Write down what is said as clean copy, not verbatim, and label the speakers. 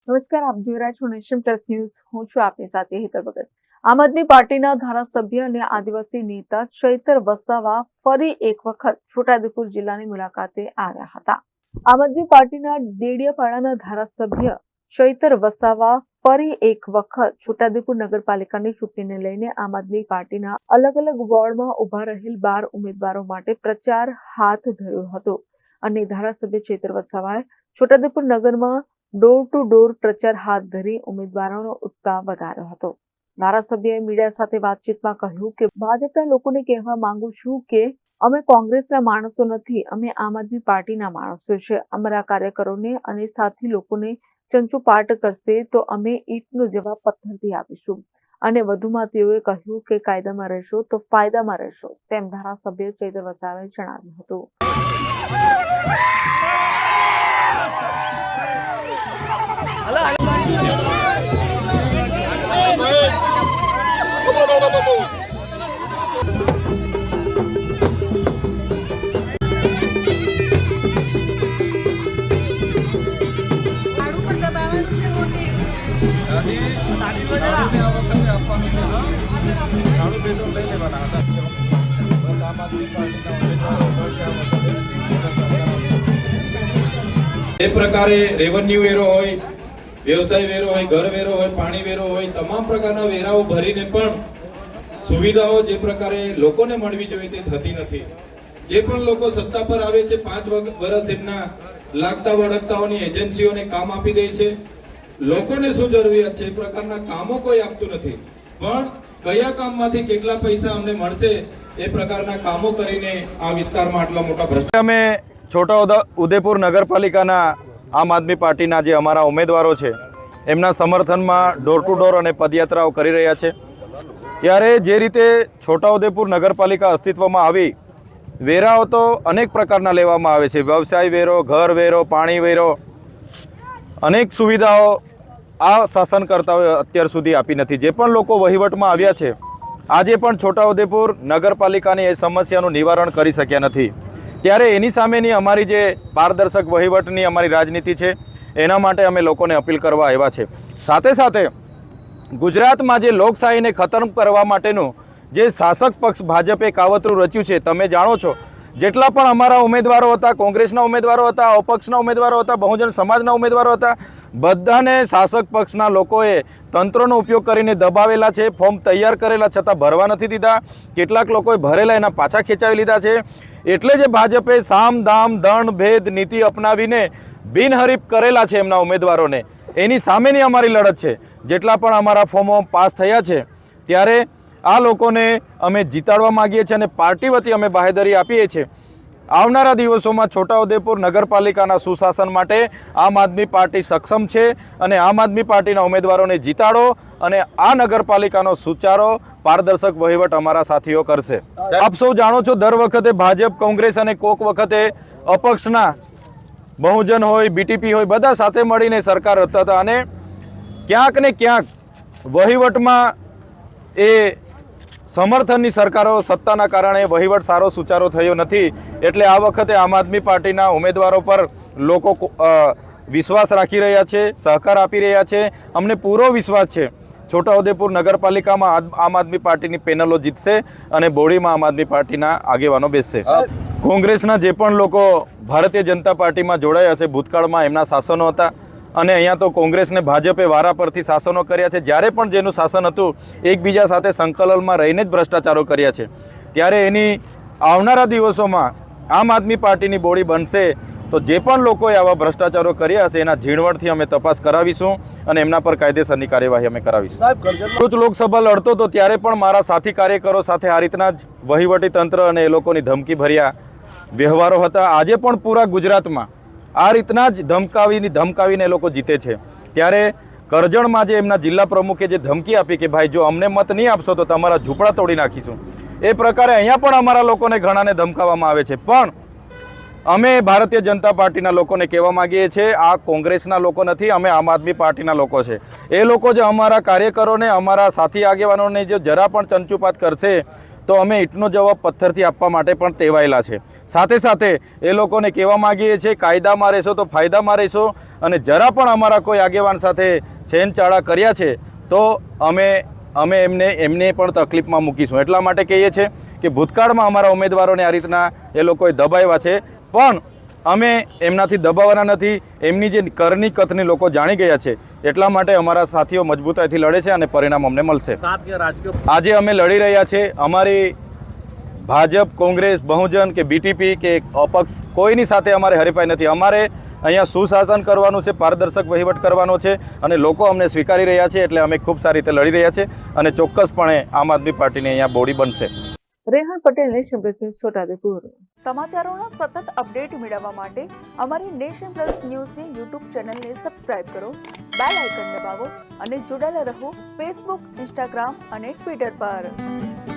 Speaker 1: નમસ્કાર, આપ જોઈ રહ્યા છો નેશન પ્લસ ન્યૂઝ। હું છું આપની સાથે હેતલ ભગત। આમ આદમી પાર્ટીના ધારાસભ્ય અને આદિવાસી નેતા ચૈતર વસાવા ફરી એક વખત છોટાઉદેપુર જિલ્લાની મુલાકાતે આવ્યા હતા। આમ આદમી પાર્ટીના દેડિયાપાડાના ધારાસભ્ય ચૈતર વસાવા ફરી એક વખત છોટાઉદેપુર નગરપાલિકાની ચૂંટણીને લઈને આમ આદમી પાર્ટીના અલગ અલગ વોર્ડમાં ઉભા રહેલ 12 ઉમેદવારો માટે પ્રચાર હાથ ધર્યો હતો અને ધારાસભ્ય ચૈતર વસાવાએ છોટાઉદેપુર નગરમાં ડોર ટુ ડોર પ્રચાર હાથ ધરી ઉમેદવારોનો ઉત્સાહ વધાર્યો હતો। ધારાસભ્યએ મીડિયા સાથે વાતચીતમાં કહ્યું કે ભાજપના લોકોને કહેવા માંગુ છું કે અમે કોંગ્રેસના માણસો નથી, અમે આમ આદમી પાર્ટીના માણસો છે। અમારા કાર્યકરોને અને સાથી લોકોને ચંચુપાટ કરશે તો અમે ઈંટનો જવાબ પથ્થરથી આપીશું। અને વધુમાં તેઓએ કહ્યું કે કાયદામાં રહેશો તો ફાયદામાં રહેશો, તેમ ધારાસભ્ય ચૈતર વસાવાએ જણાવ્યું હતું।
Speaker 2: એ પ્રકારે રેવન્યુ વેરો હોય, વ્યવસાય વેરો હોય, ઘર વેરો હોય, પાણી વેરો હોય, તમામ પ્રકારના વેરાઓ ભરીને પણ સુવિધાઓ જે પ્રકારે લોકોને મળવી જોઈએ તે થતી નથી। જે પણ લોકો સત્તા પર આવે છે 5 વર્ષ એમના લાગતા વળગતાઓની એજન્સીઓને કામ આપી દે છે। લોકોને શું જરૂરિયાત છે એ પ્રકારના કામો કોઈ આપતું નથી, પણ કયા કામમાંથી કેટલા પૈસા અમને મળશે એ પ્રકારના કામો કરીને આ વિસ્તારમાં આટલા મોટા ભ્રષ્ટાચાર
Speaker 3: અમે છોટાઉદેપુર નગરપાલિકાના આમ આદમી પાર્ટીના જે અમારા ઉમેદવારો છે એમના સમર્થનમાં ડોર ટુ ડોર અને પદયાત્રાઓ કરી રહ્યા છે। ત્યારે જે રીતે છોટાઉદેપુર નગરપાલિકા અસ્તિત્વમાં આવી, વેરાઓ તો અનેક પ્રકારના લેવામાં આવે છે, વ્યવસાય વેરો, ઘર વેરો, પાણી વેરો, અનેક સુવિધાઓ આ શાસનકર્તાઓએ અત્યાર સુધી આપી નથી। જે પણ લોકો વહીવટમાં આવ્યા છે આજે પણ છોટાઉદેપુર નગરપાલિકાની એ સમસ્યાનું નિવારણ કરી શક્યા નથી। ત્યારે એની સામેની અમારી જે પારદર્શક વહીવટની અમારી રાજનીતિ છે એના માટે અમે લોકોને અપીલ કરવા આવ્યા છે। સાથે સાથે ગુજરાતમાં જે લોકશાહીને ખતમ કરવા માટેનું જે શાસક પક્ષ ભાજપે કાવતરું રચ્યું છે, તમે જાણો છો, જેટલા પણ અમારા ઉમેદવારો હતા, કોંગ્રેસના ઉમેદવારો હતા, અપક્ષના ઉમેદવારો હતા, બહુજન સમાજના ઉમેદવારો હતા, બધાને શાસક પક્ષના લોકોએ તંત્રનો ઉપયોગ કરીને દબાવેલા છે। ફોર્મ તૈયાર કરેલા છતાં ભરવા નથી દીધા, કેટલાક લોકોએ ભરેલા એના પાછા ખેંચાવી લીધા છે। એટલે જે ભાજપે સામ દામ દંડ ભેદ નીતિ અપનાવીને બિનહરીફ કરેલા છે એમના ઉમેદવારોને, એની સામેની અમારી લડત છે। જેટલા પણ અમારા ફોર્મો પાસ થયા છે ત્યારે આ લોકોને અમે જીતાડવા માગીએ છીએ અને પાર્ટી વતી અમે બાહેધરી આપીએ છીએ આવનારા દિવસોમાં છોટાઉદેપુર નગરપાલિકાના સુશાસન માટે આમ આદમી પાર્ટી સક્ષમ છે અને આમ આદમી પાર્ટીના ઉમેદવારોને જીતાડો અને આ નગરપાલિકાનો સુચારો પારદર્શક વહીવટ અમારા સાથીઓ કરશે। આપ સૌ જાણો છો, દર વખતે ભાજપ, કોંગ્રેસ અને કોક વખતે અપક્ષના બહુજન હોય, બીટીપી હોય, બધા સાથે મળીને સરકાર રચતા હતા અને ક્યાંક ને ક્યાંક વહીવટમાં એ સમર્થનની સરકારો સત્તાના કારણે વહીવટ સારો સુચારો થયો નથી। એટલે આ વખતે આમ આદમી પાર્ટીના ઉમેદવારો પર લોકો વિશ્વાસ રાખી રહ્યા છે, સહકાર આપી રહ્યા છે। અમને પૂરો વિશ્વાસ છે છોટાઉદેપુર નગરપાલિકામાં આમ આદમી પાર્ટીની પેનલો જીતશે અને બોડીમાં આમ આદમી પાર્ટીના આગેવાનો બેસશે। કોંગ્રેસના જે પણ લોકો ભારતીય જનતા પાર્ટીમાં જોડાયા હશે, ભૂતકાળમાં એમના શાસનો હતા અને અહીંયા તો કોંગ્રેસને ભાજપે વારા પરથી શાસનો કર્યા છે। જ્યારે પણ જેનું શાસન હતું એકબીજા સાથે સંકલનમાં રહીને જ ભ્રષ્ટાચારો કર્યા છે। ત્યારે એની આવનારા દિવસોમાં આમ આદમી પાર્ટીની બોડી બનશે તો જે પણ લોકોએ આવા ભ્રષ્ટાચારો કર્યા હશે એના ઝીણવટથી અમે તપાસ કરાવીશું અને એમના પર કાયદેસરની કાર્યવાહી અમે કરાવીશું। ભરૂચ લોકસભા લડતો તો ત્યારે પણ મારા સાથી કાર્યકરો સાથે આ રીતના જ વહીવટી તંત્ર અને એ લોકોની ધમકી ભર્યા વ્યવહારો હતા। આજે પણ પૂરા ગુજરાતમાં આ રીતના જ ધમકાવીને એ લોકો જીતે છે। ત્યારે કરજણમાં જે એમના જિલ્લા પ્રમુખે જે ધમકી આપી કે ભાઈ જો અમને મત નહીં આપશો તો તમારા ઝૂંપડા તોડી નાખીશું, એ પ્રકારે અહીંયા પણ અમારા લોકોને ઘણાને ધમકાવવામાં આવે છે। પણ અમે ભારતીય જનતા પાર્ટીના લોકોને કહેવા માગીએ છીએ આ કોંગ્રેસના લોકો નથી, અમે આમ આદમી પાર્ટીના લોકો છે। એ લોકો જે અમારા કાર્યકરોને, અમારા સાથી આગેવાનોને જો જરા પણ ચંચુપાત કરશે તો અમે ઈંટનો જવાબ પથ્થરથી આપવા માટે પણ ટેવાયેલા છે. સાથે સાથે એ લોકોને કહેવા માગીએ છીએ કાયદામાં રહેશો તો ફાયદામાં રહેશો, અને જરા પણ અમારા કોઈ આગેવાન સાથે છેનચાળા કર્યા છે તો અમે એમને પણ તકલીફમાં મૂકીશું. એટલા માટે કહીએ છીએ કે ભૂતકાળમાં અમારા ઉમેદવારોને આ રીતના એ લોકોએ દબાવ્યા છે, પણ અમે એમનાથી દબાવવાના નથી. એમની જે કરની કથની લોકો જાણી ગયા છે, એટલા માટે અમારા સાથીઓ મજબૂતાઈથી લડે છે અને પરિણામ અમને મળશે. આજે અમે લડી રહ્યા છે. અમારી ભાજપ, કોંગ્રેસ, બહુજન કે બીટીપી કે અપક્ષ કોઈની સાથે અમારે હરીફાઈ નથી. અમારે અહીંયા સુશાસન કરવાનું છે, પારદર્શક વહીવટ કરવાનો છે, અને લોકો અમને સ્વીકારી રહ્યા છે, એટલે અમે ખૂબ સારી રીતે લડી રહ્યા છે અને ચોક્કસપણે આમ આદમી પાર્ટીની અહીંયા બોડી બનશે.
Speaker 1: Rehan Patel, Nation Plus News, Chhota Udepur. સમાચારોના સતત અપડેટ મેળવવા માટે અમારી નેશન પ્લસ ન્યૂઝની યુટ્યુબ ચેનલને સબસ્ક્રાઇબ કરો, બેલ આઇકન દબાવો અને જોડાયેલા રહો ફેસબુક, ઇન્સ્ટાગ્રામ અને ટ્વિટર પર.